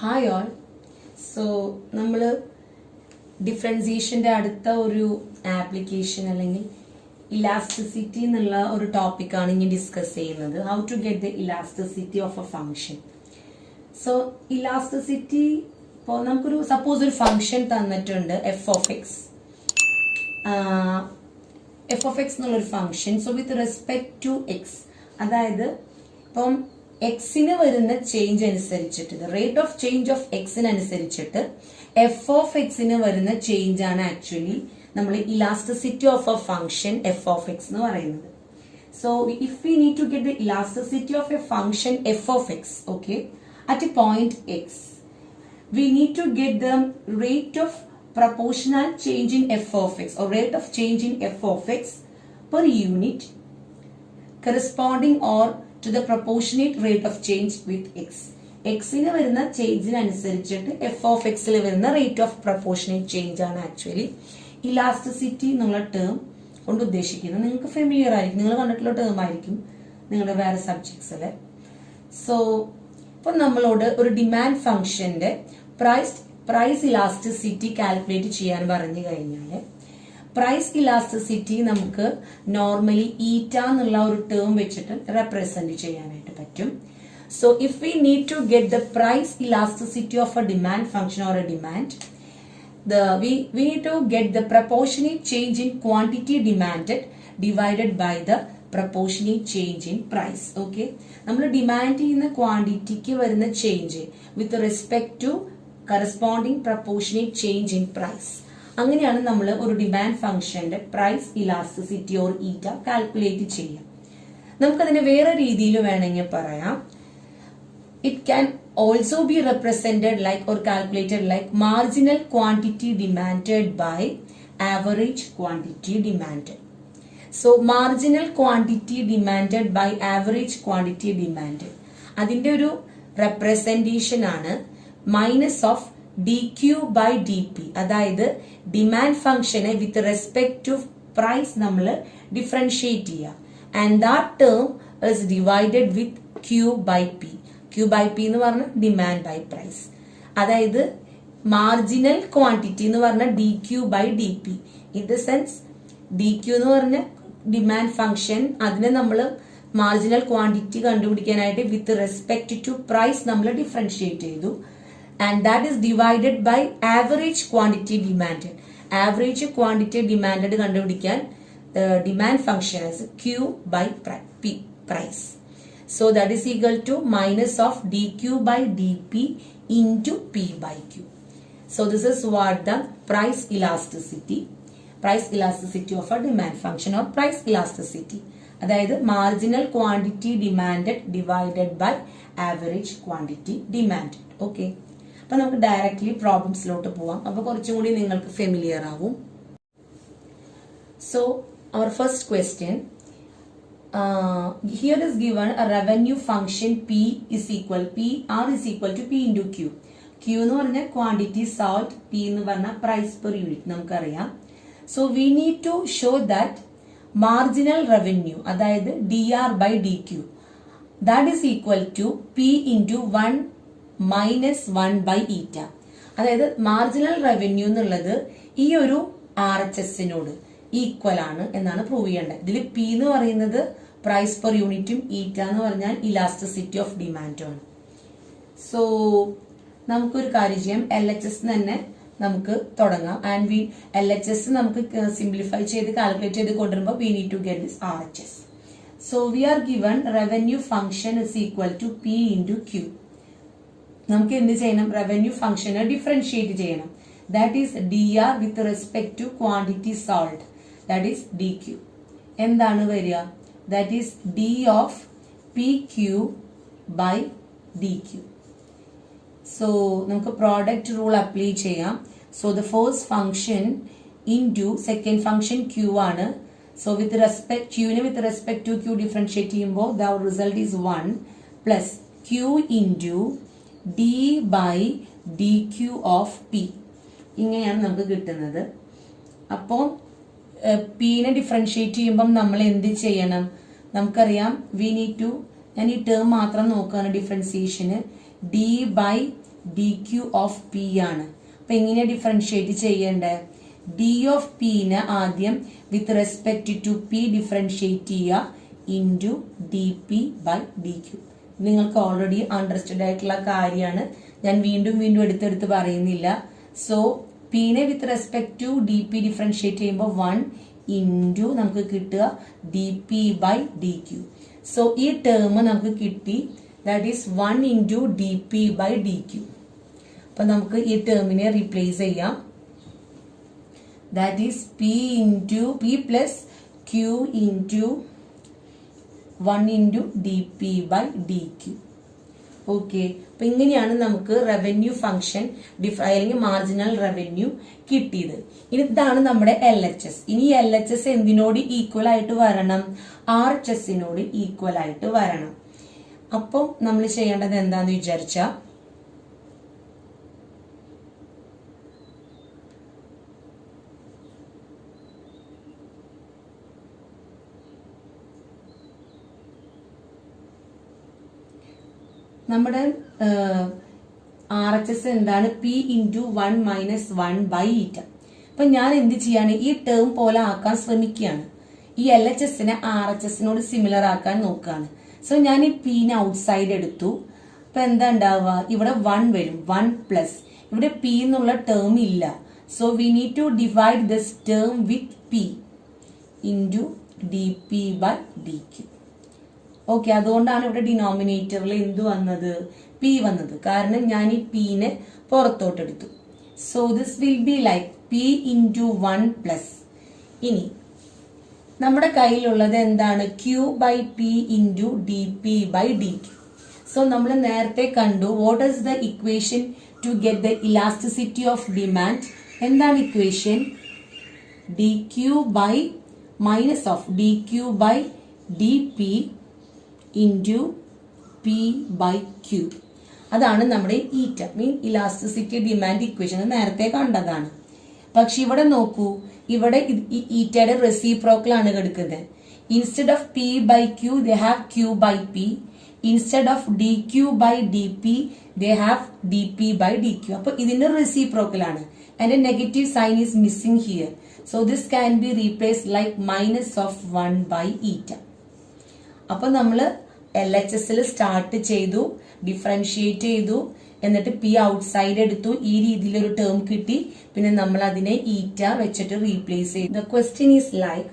Hi all. So നമ്മൾ ഡിഫറൻസിയേഷൻ്റെ അടുത്ത ഒരു ആപ്ലിക്കേഷൻ അല്ലെങ്കിൽ ഇലാസ്റ്റിസിറ്റി എന്നുള്ള ഒരു ടോപ്പിക്കാണ് ഇനി ഡിസ്കസ് ചെയ്യുന്നത്. How to get the elasticity of a function. So elasticity ഇപ്പോൾ നമുക്കൊരു സപ്പോസ് ഒരു ഫംഗ്ഷൻ തന്നിട്ടുണ്ട് എഫ് ഓഫ് എക്സ് എന്നുള്ളൊരു function. So with respect to X, അതായത് ഇപ്പം എക്സിന് വരുന്ന ചേഞ്ച് അനുസരിച്ചിട്ട് റേറ്റ് ഓഫ് ചേഞ്ച് ഓഫ് എക്സിനനുസരിച്ചിട്ട് എഫ് ഓഫ് എക്സിന് വരുന്ന ചേഞ്ച് ആണ് ആക്ച്വലി നമ്മൾ elasticity of a function F of X എന്ന് പറയുന്നത്. So if we need to get the elasticity of a function F of X, okay, at A point X, we need to get the rate of proportional change in f of x or rate of change in f of x per unit corresponding or to the proportionate rate of change with x. X-ന് വരുന്ന ചേഞ്ചിന് അനുസരിച്ചിട്ട് F of എക്സിൽ വരുന്ന rate of proportionate change ആണ് actually elasticity എന്നുള്ള term കൊണ്ട് ഉദ്ദേശിക്കുന്നത്. നിങ്ങൾക്ക് familiar ആയിരിക്കും, നിങ്ങൾ കണ്ടിട്ടുള്ള ടേം ആയിരിക്കും നിങ്ങളുടെ വേറെ സബ്ജക്ട്സിൽ. സോ ഇപ്പൊ നമ്മളോട് ഒരു ഡിമാൻഡ് ഫംഗ്ഷന്റെ പ്രൈസ് ഇലാസ്റ്റിസിറ്റി കാൽക്കുലേറ്റ് ചെയ്യാൻ പറഞ്ഞു കഴിഞ്ഞാൽ പ്രൈസ് ഇലാസ്റ്റിസിറ്റി നമുക്ക് നോർമലി ഈറ്റ എന്നുള്ള ഒരു ടേം വെച്ചിട്ട് റെപ്രസെന്റ് ചെയ്യാനായിട്ട് പറ്റും. So if we need to get the price elasticity of a demand function or a demand, we need to get the proportionate change in quantity demanded divided by the proportionate change in price. Okay, നമ്മൾ demand ചെയ്യുന്ന ക്വാണ്ടിറ്റിക്ക് വരുന്ന change with respect to corresponding proportionate change in price. അങ്ങനെയാണ് നമ്മൾ ഒരു demand ഫംഗ്ഷന്റെ price elasticity or eta calculate ചെയ്യാം. നമുക്കതിനെ വേറെ രീതിയിൽ വേണമെങ്കിൽ പറയാം. It can also be represented like or calculated like marginal quantity demanded by average quantity demanded. So marginal quantity demanded by average quantity demanded, അതിന്റെ ഒരു representation ആണ് minus of dq by dp. അതായത് ഡിമാൻഡ് ഫംഗ്ഷനെ വിത്ത് respect to price നമ്മൾ differentiate ചെയ്യുക and that term is divided with q by p. Q by P എന്ന് പറഞ്ഞ demand by price. അതായത് മാർജിനൽ ക്വാണ്ടിറ്റി എന്ന് പറഞ്ഞ D Q by D P. In the sense D Q എന്ന് പറഞ്ഞ demand function, അതിനെ നമ്മൾ മാർജിനൽ ക്വാണ്ടിറ്റി കണ്ടുപിടിക്കാനായിട്ട് വിത്ത് റെസ്പെക്ട് ടു പ്രൈസ് നമ്മൾ ഡിഫറൻഷിയേറ്റ് ചെയ്തു. And that is divided by average quantity demanded. Average quantity demanded കണ്ടുപിടിക്കാൻ demand function as Q by P price. So that is equal to minus of dq by dp into p by q. So this is what the price elasticity of a demand function or price elasticity. അതായത് marginal quantity demanded divided by average quantity demanded. Okay. അപ്പൊ നമുക്ക് directly പ്രോബ്ലംസിലോട്ട് പോവാം. അപ്പൊ കുറച്ചും കൂടി നിങ്ങൾക്ക് familiar ആവും. So our first question. Here is given a revenue function P R is equal to P into Q. Q എന്ന് പറഞ്ഞ ക്വാണ്ടിറ്റി സോൾട്ട്, P എന്ന് പറഞ്ഞ പ്രൈസ് പെർ യൂണിറ്റ് നമുക്കറിയാം. So we need to show that marginal revenue, അതായത് DR by DQ, that is equal to P into 1 minus 1 by eta. അതായത് marginal revenue എന്നുള്ളത് ഈ ഒരു RHSനോട് ഈക്വൽ ആണ് എന്നാണ് പ്രൂവ് ചെയ്യേണ്ടത്. ഇതിൽ P എന്ന് പറയുന്നത് പ്രൈസ് പെർ യൂണിറ്റും ഈറ്റ എന്ന് പറഞ്ഞാൽ ഇലാസ്റ്റിസിറ്റി ഓഫ് ഡിമാൻഡും ആണ്. സോ നമുക്കൊരു കാര്യം ചെയ്യാം, LHS തന്നെ നമുക്ക് തുടങ്ങാം. ആൻഡ് LHS നമുക്ക് സിംപ്ലിഫൈ ചെയ്ത് കാൽക്കുലേറ്റ് ചെയ്ത് കൊണ്ടുവരുമ്പോൾ we need to get this RHS. So we are given revenue function is equal to P into Q. നമുക്ക് എന്ത് ചെയ്യണം? റവന്യൂ ഫംഗ്ഷനെ ഡിഫറൻഷിയേറ്റ് ചെയ്യണം. That is DR with respect to quantity സോൾട്ട്, that is dq. എന്താണ് വരിക? that is d of pq by dq. so നമുക്ക് product rule apply ചെയ്യാം. so the first function into second function q ആണ്. so with respect q നെ with respect to q differentiate ചെയ്യുമ്പോൾ the result is 1 plus q into d by dq of p. ഇങ്ങനെയാണ് നമുക്ക് കിട്ടുന്നത്. അപ്പോൾ പീനെ differentiate ചെയ്യുമ്പം നമ്മൾ എന്ത് ചെയ്യണം? നമുക്കറിയാം വി നീഡ് ടു, ഞാൻ ഈ ടേം മാത്രം നോക്കുകയാണ് ഡിഫറൻസിയേഷന്, D by D Q of P ആണ്. അപ്പൊ എങ്ങനെയാ ഡിഫറൻഷിയേറ്റ് ചെയ്യേണ്ടത്? ഡി ഓഫ് പിനെ ആദ്യം with respect to P differentiate ചെയ്യുക into D P by D Q. നിങ്ങൾക്ക് ഓൾറെഡി അണ്ടർസ്റ്റുഡ് ആയിട്ടുള്ള കാര്യമാണ്, ഞാൻ വീണ്ടും വീണ്ടും എടുത്തെടുത്ത് പറയുന്നില്ല. സോ പിനെ with respect to D P differentiate ചെയ്യുമ്പോൾ 1 ഇൻറ്റു നമുക്ക് കിട്ടുക D P by D Q. So ഈ ടേം നമുക്ക് കിട്ടി, that is 1 into D P by D Q. അപ്പൊ നമുക്ക് ഈ ടേമിനെ റീപ്ലേസ് ചെയ്യാം. That is P plus Q into 1 into D P by D Q. Okay, അപ്പൊ ഇങ്ങനെയാണ് നമുക്ക് റവന്യൂ ഫംഗ്ഷൻ അല്ലെങ്കിൽ മാർജിനൽ റവന്യൂ കിട്ടിയത്. ഇനി ഇതാണ് നമ്മുടെ LHS. ഇനി LHS എന്തിനോട് ഈക്വൽ ആയിട്ട് വരണം? RHSനോട് ഈക്വൽ ആയിട്ട് വരണം. അപ്പം നമ്മൾ ചെയ്യേണ്ടത് എന്താന്ന് വിചാരിച്ചാ, നമ്മുടെ RHS എന്താണ്? P into 1 minus 1 by eta. അപ്പൊ ഞാൻ എന്ത് ചെയ്യാണ്? ഈ ടേം പോലെ ആക്കാൻ ശ്രമിക്കുകയാണ്. ഈ LHSനെ RHSനോട് സിമിലർ ആക്കാൻ നോക്കുകയാണ്. സോ ഞാൻ ഈ Pനെ ഔട്ട്സൈഡ് എടുത്തു. അപ്പൊ എന്താ ഉണ്ടാവുക? ഇവിടെ 1 വരും, 1 പ്ലസ് ഇവിടെ P എന്നുള്ള ടേം ഇല്ല. So we need to divide this term with P into D P by D Q. Okay, അതുകൊണ്ടാണ് ഇവിടെ ഡിനോമിനേറ്ററിൽ എന്ത് വന്നത്? പി വന്നത്. കാരണം ഞാൻ ഈ പിനെ പുറത്തോട്ടെടുത്തു. So this will be like P into 1 plus. ഇനി നമ്മുടെ കയ്യിലുള്ളത് എന്താണ്? Q by P into D P by D Q. So നമ്മൾ നേരത്തെ കണ്ടു what is the equation to get the elasticity of demand. എന്താണ് equation? D Q by minus of D Q by D P into P by Q. അതാണ് നമ്മുടെ ഈറ്റ മീൻ elasticity demand equation. നേരത്തെ കണ്ടതാണ്. പക്ഷെ ഇവിടെ നോക്കൂ, ഇവിടെ ഈറ്റയുടെ റെസിപ്രോക്കൽ ആണ് കിടക്കുന്നത്. Instead of P by Q they have Q by P. Instead of D Q by D P they have D P by D Q. അപ്പൊ ഇതിന്റെ റെസിപ്രോക്കൽ ആണ്. And negative sign is missing here. So this can be replace like minus of 1 by eta. അപ്പൊ നമ്മള് LHSൽ start ചെയ്തു, differentiate ചെയ്തു, എന്നിട്ട് P outside എടുത്തു. ഈ രീതിയിൽ ഒരു ടേം കിട്ടി. പിന്നെ നമ്മൾ അതിനെ ഈറ്റ വെച്ചിട്ട് റീപ്ലേസ് ചെയ്തു. The question is like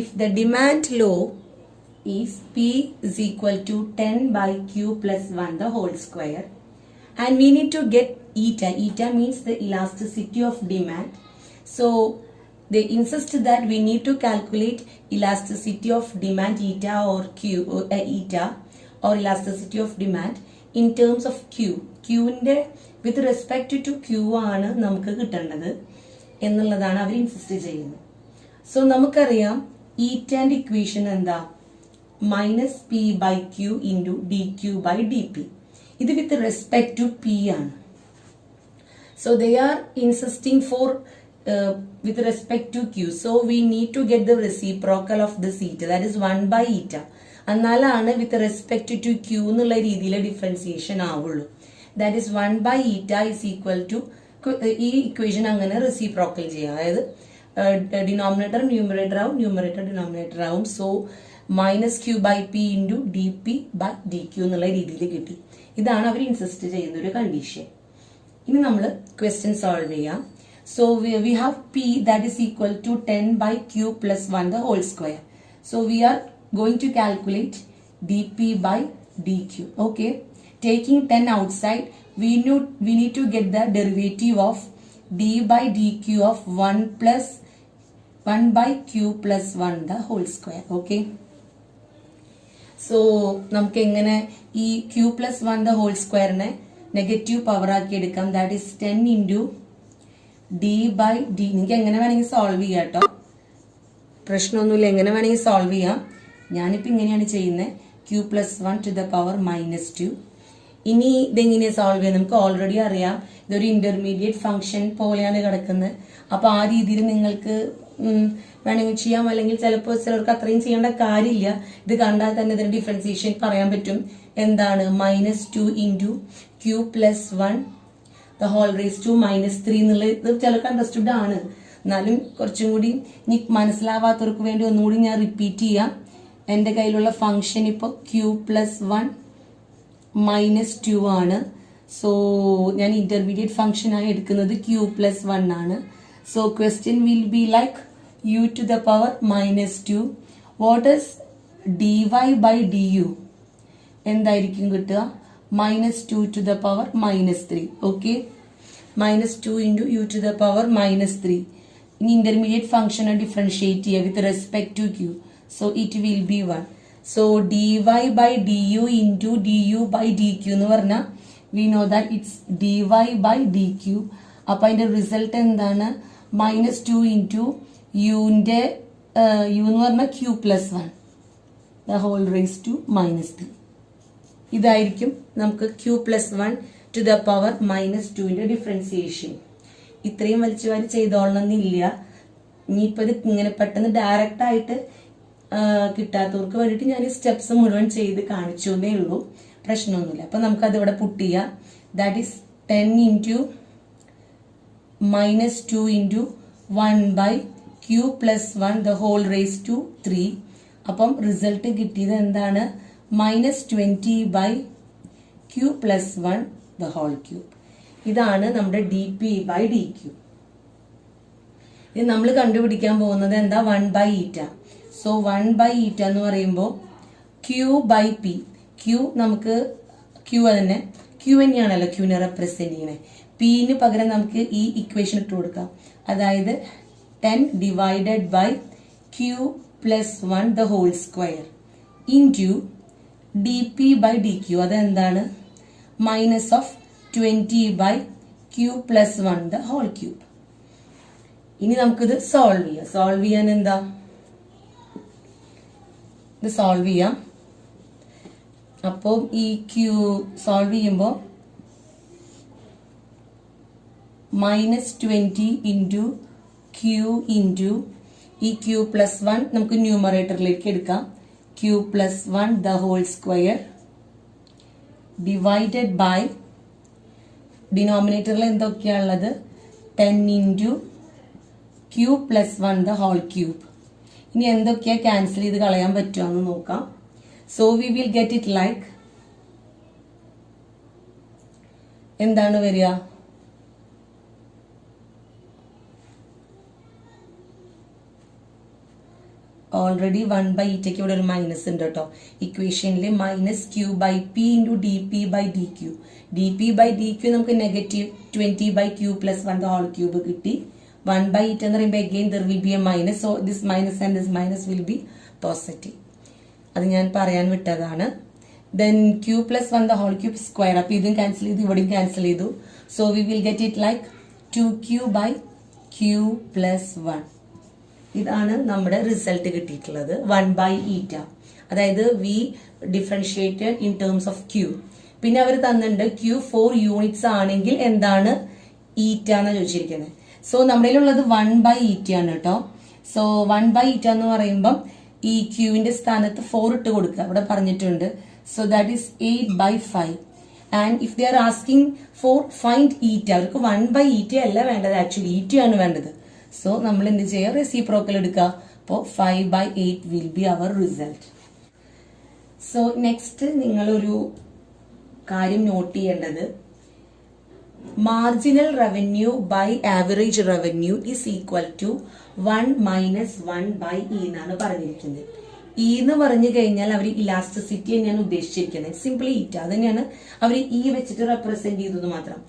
if the demand law is P is equal to 10 by q plus 1 the whole square and we need to get eta. Eta means the elasticity of demand. So they insist that we need to calculate elasticity of demand eta or q eta or elasticity of demand in terms of q. Qന്റെ with respect to q ആണ് നമുക്ക് കിട്ടേണ്ടത് എന്നുള്ളതാണ് അവർ insist ചെയ്യുന്നത്. സോ നമുക്കറിയാം ഈറ്റാന്റെ equation എന്താ? Minus P by Q into D Q by D P. ഇത് വിത്ത് റെസ്പെക്ട് ടു പി ആണ്. So they are insisting for with respect to q. So we need to get the reciprocal of this eta, that is 1 by eta. എന്നാലാണ് with respect to q എന്നുള്ള രീതിയിലെ differentiation ആവുള്ളൂ. That is 1 by eta is equal to ഈ equation അങ്ങനെ reciprocal ചെയ്യാം. അതായത് denominator numerator ആവും, numerator denominator ആവും. So minus Q by P into D P by D Q എന്നുള്ള രീതിയിൽ കിട്ടി. ഇതാണ് അവർ ഇൻസിസ്റ്റ് ചെയ്യുന്ന ഒരു കണ്ടീഷൻ. ഇനി നമ്മൾ ക്വസ്റ്റ്യൻ സോൾവ് ചെയ്യാം. So we have P that is equal to 10 by Q plus 1 the whole square. So we are going to calculate dP by dQ. Okay. Taking 10 outside, we need to get the derivative of d by dq of 1 plus 1 by Q plus 1 the whole square. Okay. So നമുക്ക് എങ്ങനെ ഈ Q plus 1 the whole square നെ negative power ആക്കി എടുക്കാം. That is 10 into D by D. നിങ്ങൾക്ക് എങ്ങനെ വേണമെങ്കിൽ solve ചെയ്യാം കേട്ടോ, പ്രശ്നമൊന്നുമില്ല. എങ്ങനെ വേണമെങ്കിൽ സോൾവ് ചെയ്യാം. ഞാനിപ്പോൾ ഇങ്ങനെയാണ് ചെയ്യുന്നത്. Q plus 1 to the power -2. ഇനി ഇതെങ്ങനെയാണ് സോൾവ് ചെയ്യുന്നത്? നമുക്ക് ഓൾറെഡി അറിയാം ഇതൊരു ഇന്റർമീഡിയറ്റ് ഫംഗ്ഷൻ പോലെയാണ് കിടക്കുന്നത്. അപ്പോൾ ആ രീതിയിൽ നിങ്ങൾക്ക് വേണമെങ്കിൽ ചെയ്യാം. അല്ലെങ്കിൽ ചിലപ്പോൾ ചിലർക്ക് അത്രയും ചെയ്യേണ്ട കാര്യമില്ല. ഇത് കണ്ടാൽ തന്നെ ഇതിന്റെ ഡിഫറൻസിയേഷൻ പറയാൻ പറ്റും. എന്താണ്? -2 into Q plus 1 the whole raise to -3 എന്നുള്ളത് ചിലർക്ക് അണ്ടർസ്റ്റുഡ് ആണ്. എന്നാലും കുറച്ചും കൂടി ഇനി മനസ്സിലാവാത്തവർക്ക് വേണ്ടി ഒന്നുകൂടി ഞാൻ റിപ്പീറ്റ് ചെയ്യാം. എൻ്റെ കയ്യിലുള്ള ഫംഗ്ഷൻ ഇപ്പോൾ q+1 -2 ആണ്. സോ ഞാൻ ഇന്റർമീഡിയറ്റ് ഫംഗ്ഷൻ ആയി എടുക്കുന്നത് q+1 ആണ്. So question will be like u to the power -2. What is dy by du? എന്തായിരിക്കും കിട്ടുക? -2 to the power -3. Okay, -2 into u to the power -3. ഇനി ഇന്റർമീഡിയറ്റ് ഫംഗ്ഷൻ ഡിഫറൻഷിയേറ്റ് ചെയ്യുക with respect to q. So it will be 1. So dy by du into du by dq എന്ന് പറഞ്ഞാൽ we know that it's dy by dq. അപ്പൊ അതിന്റെ result എന്താണ്? -2 into u ന്റെ u എന്ന് പറഞ്ഞാൽ q+1 the whole raised to -3. ഇതായിരിക്കും നമുക്ക് q+1 to the power -2 ന്റെ ഡിഫറൻസിയേഷൻ. ഇത്രയും വലിച്ചു വാരി ചെയ്തോളണമെന്നില്ല. ഇനിയിപ്പോൾ ഇത് ഇങ്ങനെ പെട്ടെന്ന് ഡയറക്റ്റ് ആയിട്ട് കിട്ടാത്തവർക്ക് വേണ്ടിയിട്ട് ഞാൻ ഈ സ്റ്റെപ്സ് മുഴുവൻ ചെയ്ത് കാണിച്ചു എന്നേ ഉള്ളൂ. പ്രശ്നമൊന്നുമില്ല. അപ്പൊ നമുക്ക് അത് ഇവിടെ പുട്ട് ചെയ്യാം. That is 10 into -2 into 1 by q+1 the whole raised to 3. അപ്പം റിസൾട്ട് കിട്ടിയത് എന്താണ്? -20 by q+1 the whole cube. ഇതാണ് നമ്മുടെ dp by dq. ഇത് നമ്മൾ കണ്ടുപിടിക്കാൻ പോകുന്നത് എന്താ? 1 by eta. So 1 by eta എന്ന് പറയുമ്പോൾ q by p. q നമുക്ക് q തന്നെ, q തന്നെയാണല്ലോ q നെ റെപ്രസെന്റ് ചെയ്യണേ. p പകരം നമുക്ക് ഈ ഇക്വേഷൻ ഇട്ട് കൊടുക്കാം. അതായത് 10 divided by q+1 the whole square into dp by dq. അതെന്താണ്? -20 by q+1 the whole cube. ഇനി നമുക്കിത് സോൾവ് ചെയ്യാം. സോൾവ് ചെയ്യാൻ എന്താ? ഇത് സോൾവ് ചെയ്യാം. അപ്പോൾ ഈ q സോൾവ് ചെയ്യുമ്പോൾ -20 into q into ഈ q+1 നമുക്ക് ന്യൂമറേറ്ററിലേക്ക് എടുക്കാം. q+1 the whole square divided by ഡിനോമിനേറ്ററിൽ എന്തൊക്കെയാണുള്ളത്? 10 into q+1 the whole cube. ഇനി എന്തൊക്കെയാ ക്യാൻസൽ ചെയ്ത് കളയാൻ പറ്റുമെന്ന് നോക്കാം. So we will get it like എന്താണ് വരിക? ഓൾറെഡി 1 by ഈറ്റയ്ക്ക് ഇവിടെ ഒരു മൈനസ് ഉണ്ട് കേട്ടോ. ഇക്വേഷനിൽ -q by p into dp by dq. dp by dq നമുക്ക് -20 by q+1 the whole cube കിട്ടി. 1 by eta എന്ന് പറയുമ്പോൾ again there will be a minus. So this minus and this minus will be positive. അത് ഞാൻ പറയാൻ വിട്ടതാണ്. Then q+1 the whole cube square. അപ്പോൾ ഇതും ക്യാൻസൽ ചെയ്തു, ഇവിടെയും ക്യാൻസൽ ചെയ്തു. So we will get it like 2q by q+1. ഇതാണ് നമ്മുടെ റിസൾട്ട് കിട്ടിയിട്ടുള്ളത്. 1 by eta. അതായത് we differentiated in terms of q. പിന്നെ അവർ തന്നിട്ടുണ്ട് q 4 യൂണിറ്റ്സ് ആണെങ്കിൽ എന്താണ് ഈറ്റ എന്ന് ചോദിച്ചിരിക്കുന്നത്. സോ നമ്മുടെ ഉള്ളത് 1 by eta ആണ് കേട്ടോ. സോ 1 by eta എന്ന് പറയുമ്പം ഈ ക്യൂവിന്റെ സ്ഥാനത്ത് 4 ഇട്ട് കൊടുക്കുക. അവിടെ പറഞ്ഞിട്ടുണ്ട്. So that is 8 by 5. And if they are asking four find ഈറ്റ, അവർക്ക് 1 by eta അല്ല വേണ്ടത്, ആക്ച്വലി ഈറ്റയാണ് വേണ്ടത്. സോ നമ്മൾ എന്ത് ചെയ്യുക? റെസിപ്രോക്കൽ എടുക്കുക. അപ്പോൾ 5 by 8 will be our result. So next നിങ്ങളൊരു കാര്യം നോട്ട് ചെയ്യേണ്ടത്, marginal revenue by average revenue is equal to 1 - 1 by e എന്നാണ് പറഞ്ഞിരിക്കുന്നത്. ഇ എന്ന് പറഞ്ഞു കഴിഞ്ഞാൽ അവർ ഇലാസ്റ്റിസിറ്റി തന്നെയാണ് ഉദ്ദേശിച്ചിരിക്കുന്നത്. സിംപിളി ഈറ്റ അത് തന്നെയാണ് അവർ ഇ വെച്ചിട്ട് റെപ്രസെന്റ് ചെയ്തത് മാത്രം.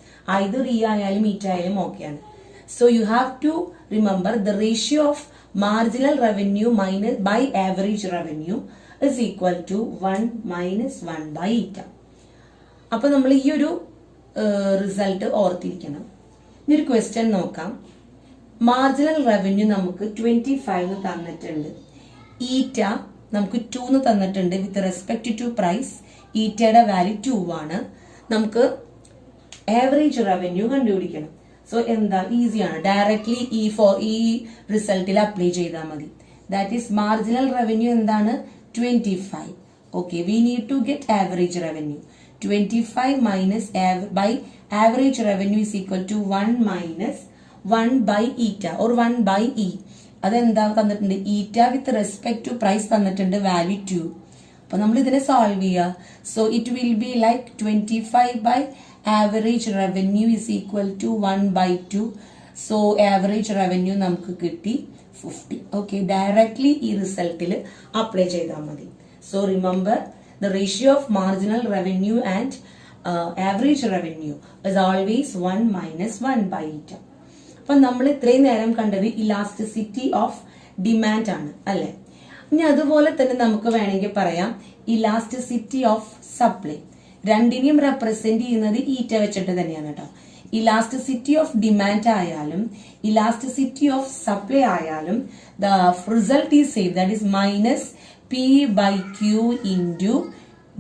ഐദർ ഇ ആയാലും ഈറ്റ ആയാലും ഓക്കെയാണ്. So you have to remember the ratio of marginal revenue by average revenue is equal to 1 - 1 by eta. അപ്പൊ നമ്മൾ ഈ ഒരു റിസൾട്ട് ഓർത്തിരിക്കണം. ഇനി ഒരു ക്വസ്റ്റ്യൻ നോക്കാം. മാർജിനൽ റവന്യൂ നമുക്ക് 25 തന്നിട്ടുണ്ട്. ഈറ്റ നമുക്ക് 2 തന്നിട്ടുണ്ട്. വിത്ത് റെസ്പെക്ട് ടു പ്രൈസ് ഈറ്റയുടെ വാല്യൂ 2 ആണ്. നമുക്ക് ആവറേജ് റവന്യൂ കണ്ടുപിടിക്കണം. സോ എന്താ? ഈസിയാണ്. ഡയറക്ട്ലി ഈ റിസൾട്ടിൽ അപ്ലൈ ചെയ്താൽ മതി. ദാറ്റ് ഈസ് മാർജിനൽ റവന്യൂ എന്താണ്? 25. Okay, we need to get average revenue. 25 by average revenue is equal to 1 minus 1 by eta or 1 by e. അതെന്താ തന്നിട്ടുണ്ട്? ഈറ്റ വിത്ത് റെസ്പെക്ട് ടു പ്രൈസ് തന്നിട്ടുണ്ട്, വാല്യൂ 2. അപ്പൊ നമ്മൾ ഇതിനെ സോൾവ് ചെയ്യുക. So it will be like 25 by average revenue is equal to 1 by 2. So average revenue നമുക്ക് കിട്ടി 50. ഓക്കെ, ഡയറക്ട്ലി ഈ റിസൾട്ടിൽ അപ്ലൈ ചെയ്താൽ മതി. So remember the ratio of marginal revenue and average revenue is always 1 minus 1 by eta. അപ്പൊ നമ്മൾ ഇത്രയും നേരം കണ്ടത് ഇലാസ്റ്റിസിറ്റി ഓഫ് ഡിമാൻഡ് ആണ് അല്ലെ. ഇനി അതുപോലെ തന്നെ നമുക്ക് വേണമെങ്കിൽ പറയാം ഇലാസ്റ്റിസിറ്റി ഓഫ് സപ്ലൈ. രണ്ടിനെയും റെപ്രസെന്റ് ചെയ്യുന്നത് ഈറ്റ വെച്ചിട്ട് തന്നെയാണ് കേട്ടോ. ഇലാസ്റ്റിസിറ്റി ഓഫ് ഡിമാൻഡ് ആയാലും ഇലാസ്റ്റിസിറ്റി ഓഫ് സപ്ലൈ ആയാലും the result is same, that is minus P by Q into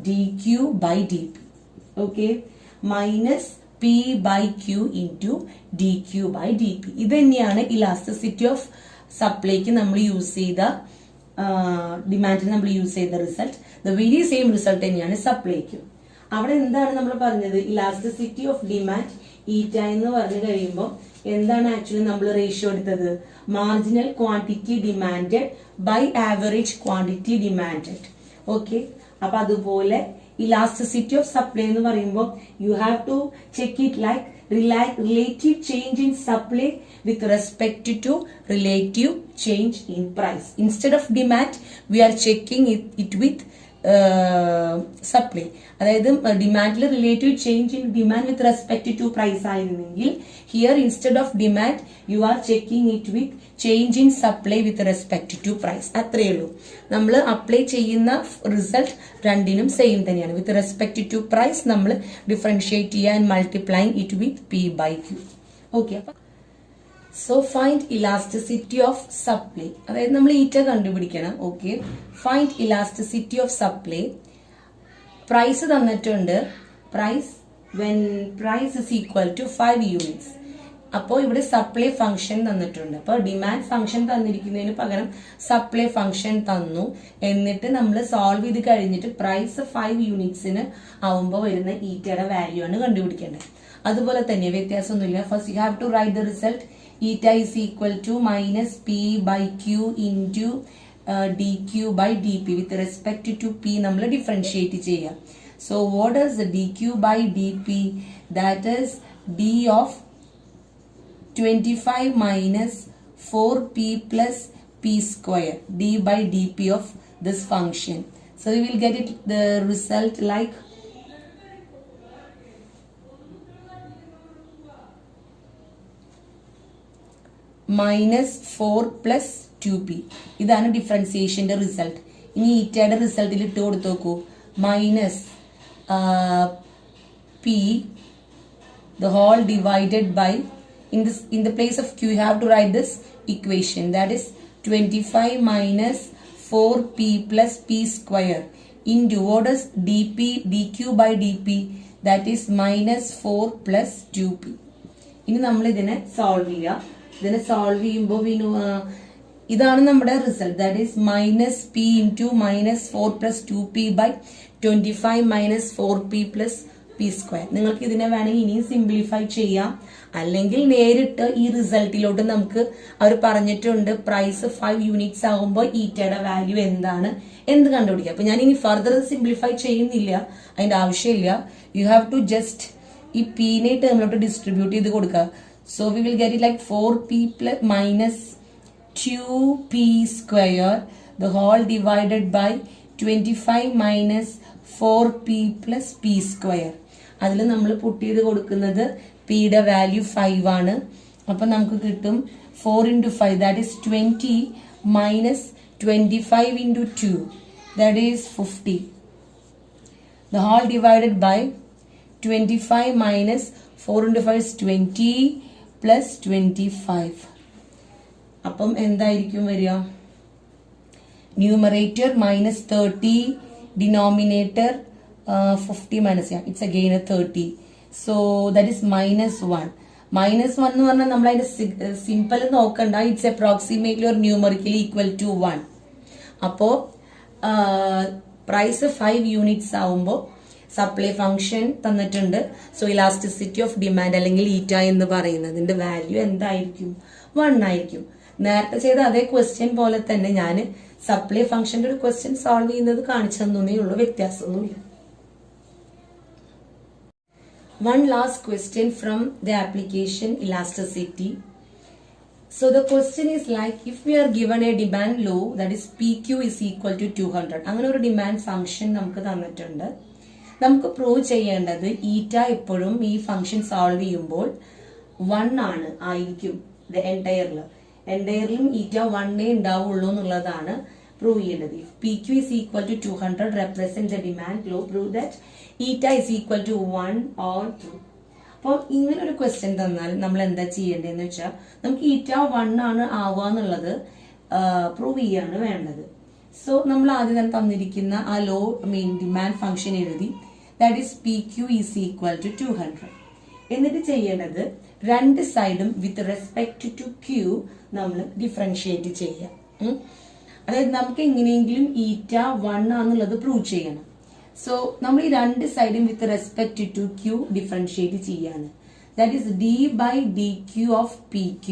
D Q by D P. Okay, minus P by Q into D Q by D P. ഇത് തന്നെയാണ് elasticity of സപ്ലൈക്ക് നമ്മൾ use ചെയ്ത ഡിമാൻഡിന് നമ്മൾ use ചെയ്ത result. The very same result തന്നെയാണ് സപ്ലൈക്കും. അവിടെ എന്താണ് നമ്മൾ പറഞ്ഞത്? ഇലാസ്റ്റിസിറ്റി ഓഫ് ഡിമാൻഡ് ഈറ്റ എന്ന് പറഞ്ഞു കഴിയുമ്പോൾ എന്താണ് ആക്ച്വലി നമ്മൾ റേഷ്യോ എടുത്തത്? Marginal quantity demanded by average quantity demanded. Okay, അപ്പൊ അതുപോലെ ഇലാസ്റ്റിസിറ്റി ഓഫ് സപ്ലൈ എന്ന് പറയുമ്പോൾ you have to check it like relative change in supply with respect to relative change in price. Instead of demand, we are checking it with supply. അതായത് ഡിമാൻഡിൽ relative change in demand with respect to price ആയിരുന്നെങ്കിൽ here instead of demand you are checking it with change in supply with respect to price. അത്രയേ ഉള്ളൂ. നമ്മൾ apply ചെയ്യുന്ന result രണ്ടിനും same തന്നെയാണ്. With respect to price നമ്മൾ differentiate ചെയ്യുക and multiplying it with P by Q. Okay, so find elasticity of supply. അതായത് നമ്മൾ ഈറ്റ കണ്ടുപിടിക്കണം. Okay, find elasticity of supply. Price തന്നിട്ടുണ്ട്. Price when price is equal to 5 units. അപ്പോൾ ഇവിടെ supply function തന്നിട്ടുണ്ട്. അപ്പോൾ ഡിമാൻഡ് ഫംഗ്ഷൻ തന്നിരിക്കുന്നതിന് പകരം supply function തന്നു. എന്നിട്ട് നമ്മൾ സോൾവ് ചെയ്ത് കഴിഞ്ഞിട്ട് പ്രൈസ് 5 units ആവുമ്പോൾ വരുന്ന ഈറ്റയുടെ വാല്യൂ ആണ് കണ്ടുപിടിക്കേണ്ടത്. അതുപോലെ തന്നെ വ്യത്യാസമൊന്നുമില്ല. First you have to write the result. Eta is equal to minus P by Q into D Q by D P. With respect to P നമ്മൾ ഡിഫറൻഷിയേറ്റ് ചെയ്യാം. So what is D Q by D P? That is D of 25 minus 4p plus p square, d by dp of this function. So we will get it the result like minus 4 plus 2p. ഇതാണ് ഡിഫറൻസിയേഷന്റെ result. ഇനി ഈറ്റയുടെ റിസൾട്ടിൽ ഇട്ട് കൊടുത്തു നോക്കൂ. Minus p the whole divided by in the place of q you have to write this equation, that is 25 minus 4p plus p square into what is dp dq by dp, that is minus 4 plus 2p. ഇനി നമ്മൾ ഇതിനെ solve ചെയ്യാം. ഇതിനെ solve ചെയ്യുമ്പോൾ ഇതാണ് നമ്മുടെ result. That is minus P into minus 4 plus 2p by 25 minus 4p plus P square. നിങ്ങൾക്ക് ഇതിനെ വേണമെങ്കിൽ ഇനിയും സിംപ്ലിഫൈ ചെയ്യാം. അല്ലെങ്കിൽ നേരിട്ട് ഈ റിസൾട്ടിലോട്ട് നമുക്ക് അവർ പറഞ്ഞിട്ടുണ്ട് പ്രൈസ് 5 units ആകുമ്പോൾ ഈറ്റയുടെ വാല്യൂ എന്താണ് എന്ത് കണ്ടുപിടിക്കുക. അപ്പൊ ഞാൻ ഇനി ഫർദർ സിംപ്ലിഫൈ ചെയ്യുന്നില്ല, അതിന്റെ ആവശ്യമില്ല. യു ഹാവ് ടു ജസ്റ്റ് ഈ പീനെ ടേമിലോട്ട് ഡിസ്ട്രിബ്യൂട്ട് ചെയ്ത് കൊടുക്കുക. So we will get it like 4p plus minus 2p square the whole divided by 25 minus 4p plus p square. അതിൽ നമ്മൾ പുട്ട് ചെയ്ത് കൊടുക്കുന്നത് പിയുടെ വാല്യൂ 5 ആണ്. അപ്പൊ നമുക്ക് കിട്ടും 4 into 5, that is 20 minus 25 into 2, that is 50. The whole divided by 25 minus 4 into 5 is 20 plus 25. അപ്പം എന്തായിരിക്കും വരിക? Numerator minus 30, denominator 50 minus, yeah, it's again a 30. So that is minus 1. Minus 1 എന്ന് പറഞ്ഞാൽ നമ്മൾ അതിന്റെ സിമ്പിൾ നോക്കണ്ട. It's approximately or numerically equal to 1. അപ്പോ price 5 units ആവുമ്പോൾ സപ്ലൈ ഫംഗ്ഷൻ തന്നിട്ടുണ്ട്. സോ ഇലാസ്റ്റിസിറ്റി ഓഫ് ഡിമാൻഡ് അല്ലെങ്കിൽ ഈറ്റ എന്ന് പറയുന്നതിന്റെ വാല്യൂ എന്തായിരിക്കും? 1 ആയിരിക്കും. നേരത്തെ ചെയ്ത അതേ ക്വസ്റ്റ്യൻ പോലെ തന്നെ ഞാൻ സപ്ലൈ ഫംഗ്ഷന്റെ ഒരു ക്വസ്റ്റ്യൻ സോൾവ് ചെയ്യുന്നത് കാണിച്ചു തന്നേ ഉള്ളൂ, വ്യത്യാസമൊന്നുമില്ല. One last question from the application elasticity. So the question is like, if we are given a demand law that is PQ is equal to 200, അങ്ങനെ ഒരു ഡിമാൻഡ് ഫംഗ്ഷൻ നമുക്ക് തന്നിട്ടുണ്ട്. നമുക്ക് പ്രൂവ് ചെയ്യേണ്ടത് ഈറ്റ എപ്പോഴും ഈ ഫംഗ്ഷൻ സോൾവ് ചെയ്യുമ്പോൾ 1 ആയിരിക്കും. എൻറ്റയറിലും ഈറ്റ 1 ഉണ്ടാവുള്ളൂ എന്നുള്ളതാണ് പ്രൂവ് ചെയ്യേണ്ടത്. If PQ is equal to 200 represent the demand law, prove that eta is equal to 1 or 2. അപ്പോൾ ഇങ്ങനെ ഒരു ക്വസ്റ്റ്യൻ തന്നാൽ നമ്മൾ എന്താ ചെയ്യേണ്ടതെന്ന് വെച്ചാൽ നമുക്ക് ഈറ്റ 1 ആവുക എന്നുള്ളത് പ്രൂവ് ചെയ്യാണ് വേണ്ടത്. സോ നമ്മൾ ആദ്യം തന്നെ തന്നിരിക്കുന്ന ആ ലോ ഡിമാൻഡ് ഫംഗ്ഷൻ എഴുതി, that is PQ is equal to 200. എന്നിട്ട് ചെയ്യേണ്ടത് രണ്ട് സൈഡും വിത്ത് റെസ്പെക്ട് ടു Q നമ്മൾ ഡിഫറൻഷിയേറ്റ് ചെയ്യാം. അതായത് നമുക്ക് എങ്ങനെയെങ്കിലും ഈറ്റ 1 ആണെന്നുള്ളത് പ്രൂവ് ചെയ്യണം. സോ നമ്മൾ ഈ രണ്ട് സൈഡും with respect to Q differentiate ചെയ്യാണ്. That is d by dq of PQ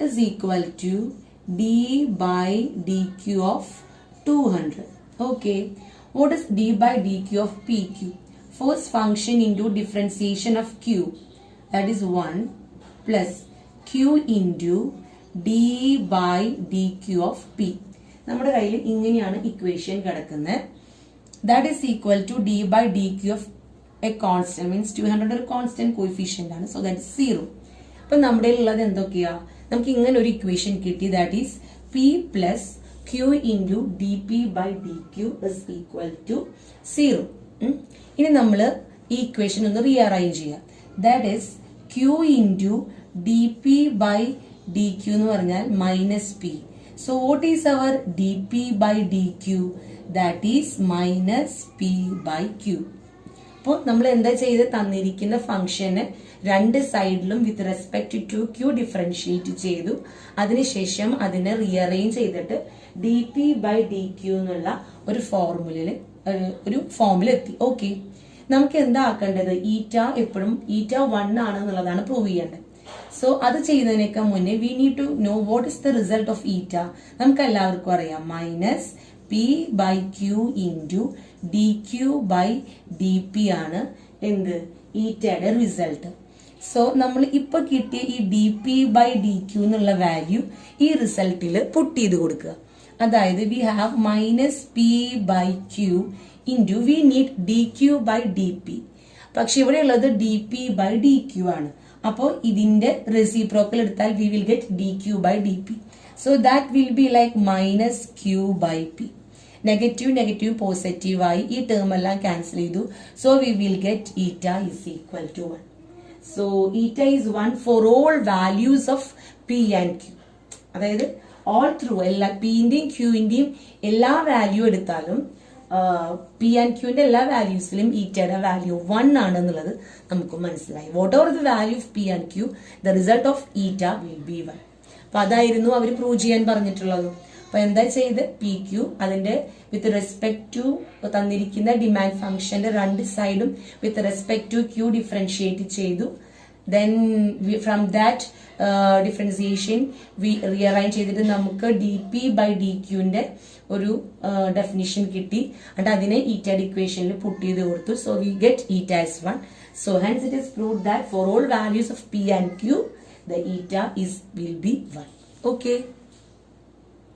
is equal to d by dq of 200. Okay, what is d by dq of PQ? Force function into differentiation of Q, that is 1 plus Q into d by dq of P. നമ്മുടെ കയ്യിൽ ഇങ്ങനെയാണ് equation കിടക്കുന്നത്. That is equal to d by dq of a constant, means 200 ഒരു constant coefficient ആണ്. So that is 0. അപ്പൊ നമ്മുടെ ഉള്ളത് എന്തൊക്കെയാ? നമുക്ക് ഇങ്ങനെ ഒരു ഇക്വേഷൻ കിട്ടി. That is P plus Q into dp by dq is equal to 0. ഇനി നമ്മൾ ഈ ഇക്വേഷൻ ഒന്ന് റീഅറേഞ്ച് ചെയ്യാം. That is Q into dp by dq എന്ന് പറഞ്ഞാൽ minus P. So what is our dp by dq? That is minus P by Q. അപ്പോൾ നമ്മൾ എന്താ ചെയ്ത് തന്നിരിക്കുന്ന ഫംഗ്ഷന് രണ്ട് സൈഡിലും with respect to Q differentiate ചെയ്തു. അതിനുശേഷം അതിനെ റീഅറേഞ്ച് ചെയ്തിട്ട് dp by dq എന്നുള്ള ഒരു ഫോമിലെത്തി. ഓക്കെ, നമുക്ക് എന്താ ആക്കേണ്ടത്? ഈറ്റ എപ്പോഴും ഈറ്റ 1 ആണെന്നുള്ളതാണ് പ്രൂവ് ചെയ്യേണ്ടത്. സോ അത് ചെയ്യുന്നതിനേക്കാൾ മുന്നേ we need to know what is the result of eta. നമുക്ക് എല്ലാവർക്കും അറിയാം, minus P by Q into D Q by D P ആണ് എന്ത്? ഈറ്റയുടെ റിസൾട്ട്. സോ നമ്മൾ ഇപ്പൊ കിട്ടിയ ഈ D P by D Q എന്നുള്ള വാല്യൂ ഈ റിസൾട്ടിൽ പുട്ട് ചെയ്ത് കൊടുക്കുക. അതായത് we have minus P by Q into we need D Q by D P. പക്ഷെ ഇവിടെ ഉള്ളത് D P by D Q ആണ്. അപ്പോൾ ഇതിന്റെ റെസിപ്രോക്കൽ എടുത്താൽ we will get D Q by D P. So that will be like minus Q by P. Negative negative positive ആയി ഈ term എല്ലാം ക്യാൻസൽ ചെയ്തു. So we will get eta is equal to 1. So eta is 1 for all values of P and Q. അതായത് all through എല്ലാ പിന്റെയും ക്യൂവിന്റെയും എല്ലാ value എടുത്താലും P and ക്യൂവിന്റെ എല്ലാ വാല്യൂസിലും ഈറ്റയുടെ വാല്യൂ 1 ആണെന്നുള്ളത് നമുക്ക് മനസ്സിലായി. Whatever the value of P and Q, the result of eta will be 1. അപ്പൊ അതായിരുന്നു അവർ പ്രൂവ് ചെയ്യാൻ പറഞ്ഞിട്ടുള്ളത്. അപ്പൊ എന്താ ചെയ്ത് പി ക്യൂ അതിന്റെ വിത്ത് റെസ്പെക്ട് ടു തന്നിരിക്കുന്ന ഡിമാൻഡ് ഫംഗ്ഷന്റെ രണ്ട് സൈഡും with respect to Q differentiate ചെയ്തു. Then from that differentiation we rearrange ചെയ്തിട്ട് നമുക്ക് dp by dq ന്റെ ഒരു ഡെഫിനിഷൻ കിട്ടി. and അതിനെ ഈറ്റയുടെ ഇക്വേഷനിൽ പുട്ട് ചെയ്ത് കൊടുത്തു. so we get eta as 1. so hence it is proved that for all values of p and q the eta will be 1. okay.